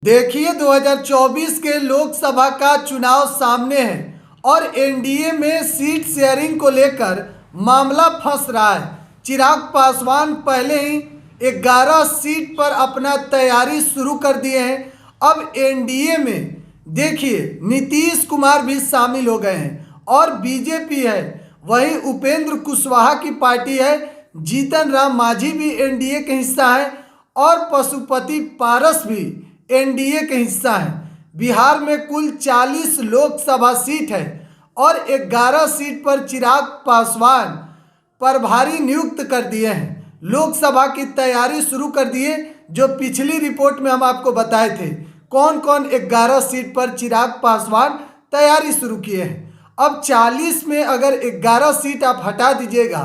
देखिए 2024 के लोकसभा का चुनाव सामने है और एनडीए में सीट शेयरिंग को लेकर मामला फंस रहा है। चिराग पासवान पहले ही 11 सीट पर अपना तैयारी शुरू कर दिए हैं। अब एनडीए में देखिए नीतीश कुमार भी शामिल हो गए हैं और बीजेपी है, वहीं उपेंद्र कुशवाहा की पार्टी है, जीतन राम मांझी भी एनडीए के हिस्सा है और पशुपति पारस भी एनडीए के हिस्सा है। बिहार में कुल 40 लोकसभा सीट है और 11 सीट पर चिराग पासवान प्रभारी नियुक्त कर दिए हैं। लोकसभा की तैयारी शुरू कर दिए, जो पिछली रिपोर्ट में हम आपको बताए थे कौन कौन 11 सीट पर चिराग पासवान तैयारी शुरू किए हैं। अब 40 में अगर 11 सीट आप हटा दीजिएगा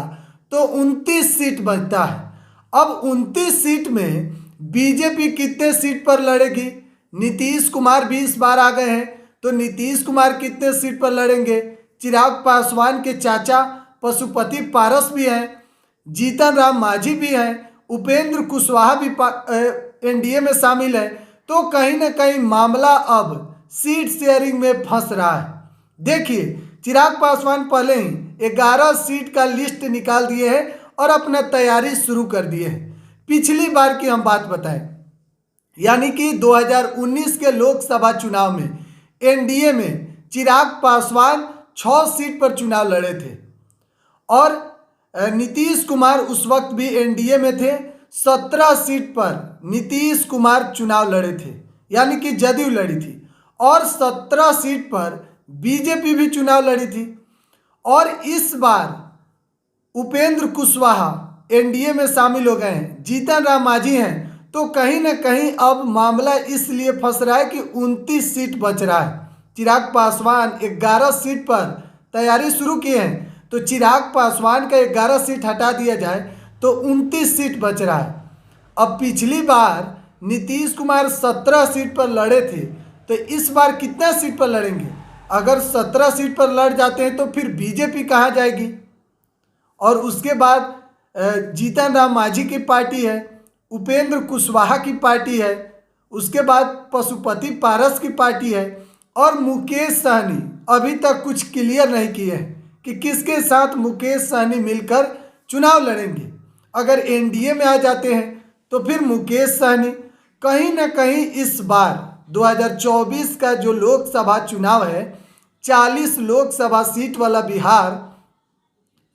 तो 29 सीट बचता है। अब 29 सीट में बीजेपी कितने सीट पर लड़ेगी? नीतीश कुमार भी इस बार आ गए हैं, तो नीतीश कुमार कितने सीट पर लड़ेंगे? चिराग पासवान के चाचा पशुपति पारस भी हैं, जीतन राम मांझी भी हैं, उपेंद्र कुशवाहा भी एनडीए में शामिल है। तो कहीं ना कहीं मामला अब सीट शेयरिंग में फंस रहा है। देखिए चिराग पासवान पहले ही 11 सीट का लिस्ट निकाल दिए हैं और अपना तैयारी शुरू कर दिए हैं। पिछली बार की हम बात बताएं, यानी कि 2019 के लोकसभा चुनाव में एनडीए में चिराग पासवान 6 सीट पर चुनाव लड़े थे और नीतीश कुमार उस वक्त भी एनडीए में थे। 17 सीट पर नीतीश कुमार चुनाव लड़े थे, यानी कि जदयू लड़ी थी, और 17 सीट पर बीजेपी भी चुनाव लड़ी थी। और इस बार उपेंद्र कुशवाहा एनडीए में शामिल हो गए हैं, जीतन राम मांझी हैं। तो कहीं ना कहीं अब मामला इसलिए फंस रहा है कि 29 सीट बच रहा है। चिराग पासवान 11 सीट पर तैयारी शुरू किए हैं, तो चिराग पासवान का 11 सीट हटा दिया जाए तो 29 सीट बच रहा है। अब पिछली बार नीतीश कुमार 17 सीट पर लड़े थे, तो इस बार कितना सीट पर लड़ेंगे? अगर 17 सीट पर लड़ जाते हैं तो फिर बीजेपी कहाँ जाएगी? और उसके बाद जीतन राम मांझी की पार्टी है, उपेंद्र कुशवाहा की पार्टी है, उसके बाद पशुपति पारस की पार्टी है, और मुकेश सहनी अभी तक कुछ क्लियर नहीं किए हैं कि किसके साथ मुकेश सहनी मिलकर चुनाव लड़ेंगे। अगर एनडीए में आ जाते हैं तो फिर मुकेश सहनी कहीं ना कहीं इस बार 2024 का जो लोकसभा चुनाव है, 40 लोकसभा सीट वाला बिहार,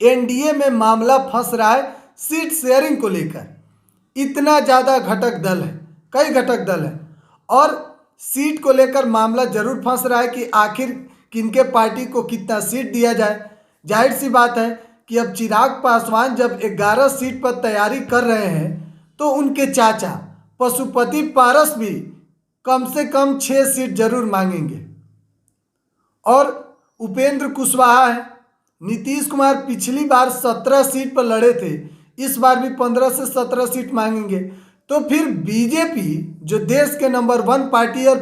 एनडीए में मामला फंस रहा है सीट शेयरिंग को लेकर। इतना ज़्यादा घटक दल है, कई घटक दल है, और सीट को लेकर मामला जरूर फंस रहा है कि आखिर किनके पार्टी को कितना सीट दिया जाए। जाहिर सी बात है कि अब चिराग पासवान जब 11 सीट पर तैयारी कर रहे हैं तो उनके चाचा पशुपति पारस भी कम से कम 6 सीट जरूर मांगेंगे। और उपेंद्र कुशवाहा है, नीतीश कुमार पिछली बार 17 सीट पर लड़े थे, इस बार भी 15 से 17 सीट मांगेंगे। तो फिर बीजेपी जो देश के नंबर 1 पार्टी और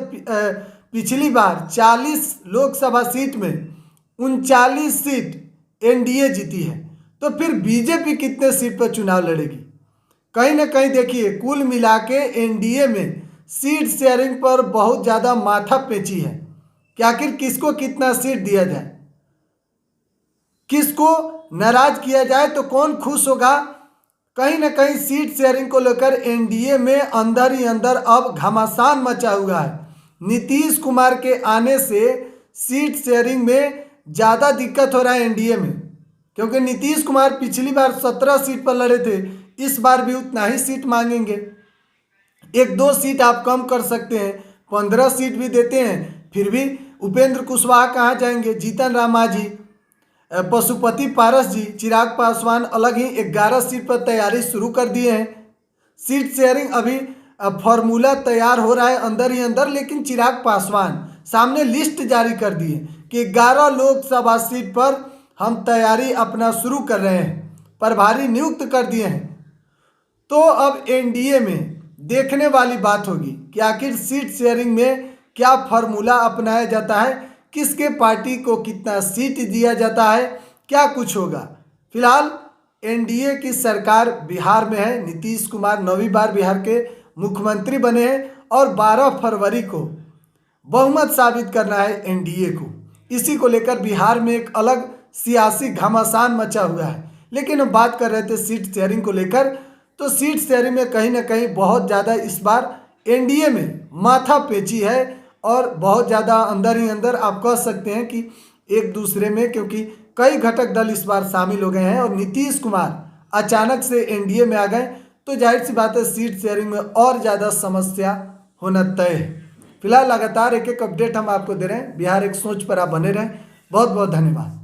पिछली बार 40 लोकसभा सीट में 39 सीट एनडीए जीती है, तो फिर बीजेपी कितने सीट पर चुनाव लड़ेगी? कहीं ना कहीं देखिए कुल मिला के एनडीए में सीट शेयरिंग पर बहुत ज़्यादा माथा पेची है कि आखिर किसको कितना सीट दिया जाए, किसको नाराज किया जाए तो कौन खुश होगा। कहीं ना कहीं सीट शेयरिंग को लेकर एनडीए में अंदर ही अंदर अब घमासान मचा हुआ है। नीतीश कुमार के आने से सीट शेयरिंग में ज़्यादा दिक्कत हो रहा है एनडीए में, क्योंकि नीतीश कुमार पिछली बार 17 सीट पर लड़े थे, इस बार भी उतना ही सीट मांगेंगे। 1-2 सीट आप कम कर सकते हैं, 15 सीट भी देते हैं, फिर भी उपेंद्र कुशवाहा कहाँ जाएंगे? जीतन राम मांझी, पशुपति पारस जी, चिराग पासवान अलग ही 11 सीट पर तैयारी शुरू कर दिए हैं। सीट शेयरिंग अभी फॉर्मूला तैयार हो रहा है अंदर ही अंदर, लेकिन चिराग पासवान सामने लिस्ट जारी कर दी है कि 11 लोकसभा सीट पर हम तैयारी अपना शुरू कर रहे हैं, प्रभारी नियुक्त कर दिए हैं। तो अब एनडीए में देखने वाली बात होगी कि आखिर सीट शेयरिंग में क्या फॉर्मूला अपनाया जाता है, किसके पार्टी को कितना सीट दिया जाता है, क्या कुछ होगा। फिलहाल एनडीए की सरकार बिहार में है, नीतीश कुमार 9वीं बार बिहार के मुख्यमंत्री बने हैं और 12 फरवरी को बहुमत साबित करना है एनडीए को। इसी को लेकर बिहार में एक अलग सियासी घमासान मचा हुआ है। लेकिन हम बात कर रहे थे सीट शेयरिंग को लेकर, तो सीट शेयरिंग में कहीं ना कहीं बहुत ज़्यादा इस बार एनडीए में माथापेची है और बहुत ज़्यादा अंदर ही अंदर आप कह सकते हैं कि एक दूसरे में, क्योंकि कई घटक दल इस बार शामिल हो गए हैं और नीतीश कुमार अचानक से एनडीए में आ गए, तो जाहिर सी बात है सीट शेयरिंग में और ज़्यादा समस्या होना तय है। फिलहाल लगातार एक एक अपडेट हम आपको दे रहे हैं। बिहार एक सोच पर आप बने रहें। बहुत बहुत धन्यवाद।